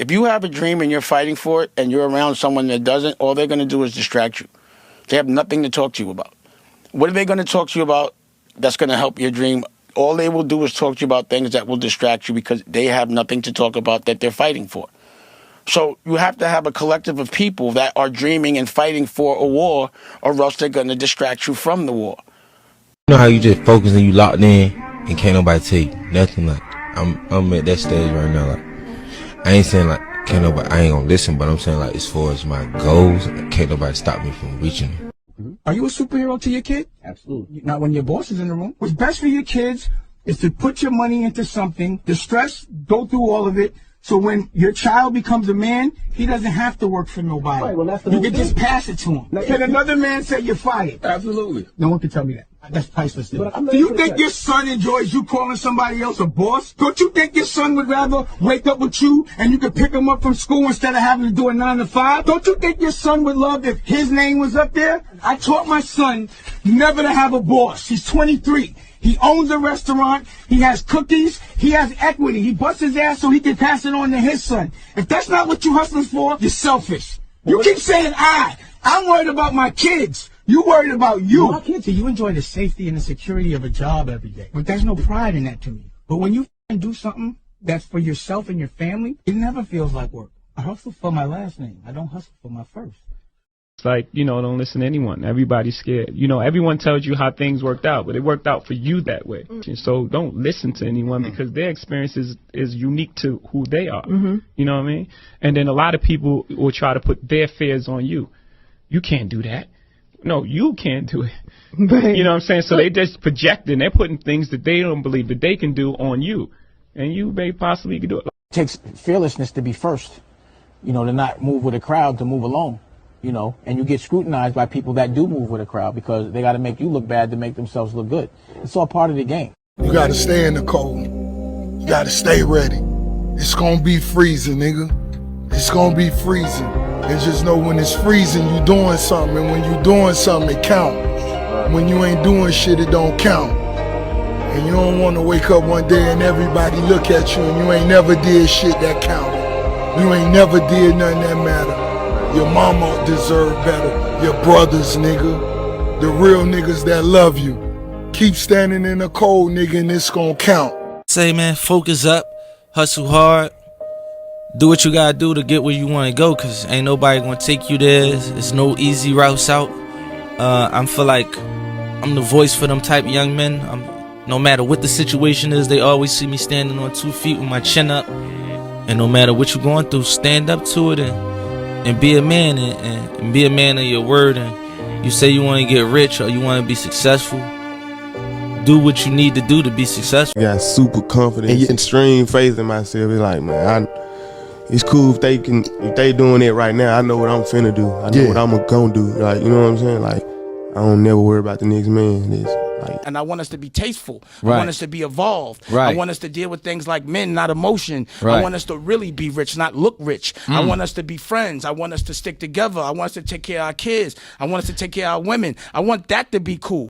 If you have a dream and you're fighting for it and you're around someone that doesn't, all they're going to do is distract you. They have nothing to talk to you about. What are they going to talk to you about that's going to help your dream? All they will do is talk to you about things that will distract you because they have nothing to talk about that they're fighting for. So you have to have a collective of people that are dreaming and fighting for a war, or else they're going to distract you from the war. You know how you just focus and you locked in and can't nobody tell you nothing. Like I'm at that stage right now. Like I ain't saying like I ain't gonna listen, but I'm saying like as far as my goals, can't nobody stop me from reaching them. Are you a superhero to your kid? Absolutely. Not when your boss is in the room. What's best for your kids is to put your money into something, the stress, go through all of it, so when your child becomes a man, he doesn't have to work for nobody. Right, well, that's the you whole can thing. just pass it to him. Can another man say you're fired? Absolutely. No one can tell me that. That's priceless. But I'm Do you not think sure your son enjoys you calling somebody else a boss? Don't you think your son would rather wake up with you and you could pick him up from school instead of having to do a 9 to 5? Don't you think your son would love if his name was up there? I taught my son never to have a boss. He's 23. He owns a restaurant. He has cookies. He has equity. He busts his ass so he can pass it on to his son. If that's not what you're hustling for, you're selfish. You keep saying I'm worried about my kids. You worried about you. My kids, you enjoy the safety and the security of a job every day. But there's no pride in that to me. But when you do something that's for yourself and your family, it never feels like work. I hustle for my last name. I don't hustle for my first. It's like, don't listen to anyone. Everybody's scared. Everyone tells you how things worked out, but it worked out for you that way. So don't listen to anyone because their experience is unique to who they are. You know what I mean? And then a lot of people will try to put their fears on you. You can't do that. No, you can't do it. Right. You know what I'm saying? So they just projecting. They're putting things that they don't believe that they can do on you. And you may possibly can do it. It takes fearlessness to be first, to not move with a crowd, to move alone, and you get scrutinized by people that do move with a crowd because they got to make you look bad to make themselves look good. It's all part of the game. You got to stay in the cold. You got to stay ready. It's going to be freezing, nigga. It's going to be freezing. And just know when it's freezing, you doing something. And when you doing something, it count. When you ain't doing shit, it don't count. And you don't want to wake up one day and everybody look at you and you ain't never did shit that counted. You ain't never did nothing that mattered. Your mama deserve better. Your brothers, nigga. The real niggas that love you. Keep standing in the cold, nigga, and it's gonna count. Say, man, focus up, hustle hard, do what you gotta do to get where you wanna go, cause ain't nobody gonna take you there. It's no easy routes out. I feel like I'm the voice for them type of young men. No matter what the situation is, they always see me standing on 2 feet with my chin up. And no matter what you're going through, stand up to it and be a man and be a man of your word. And you say you want to get rich or you want to be successful, do what you need to do to be successful. I got super confident and extreme faith in myself. It's like, man, it's cool if they doing it right now. I know what I'm finna do. I know what I'm gonna do. Like, you know what I'm saying? Like, I don't never worry about the next man. And I want us to be tasteful. Right. I want us to be evolved. Right. I want us to deal with things like men, not emotion. Right. I want us to really be rich, not look rich. I want us to be friends. I want us to stick together. I want us to take care of our kids. I want us to take care of our women. I want that to be cool.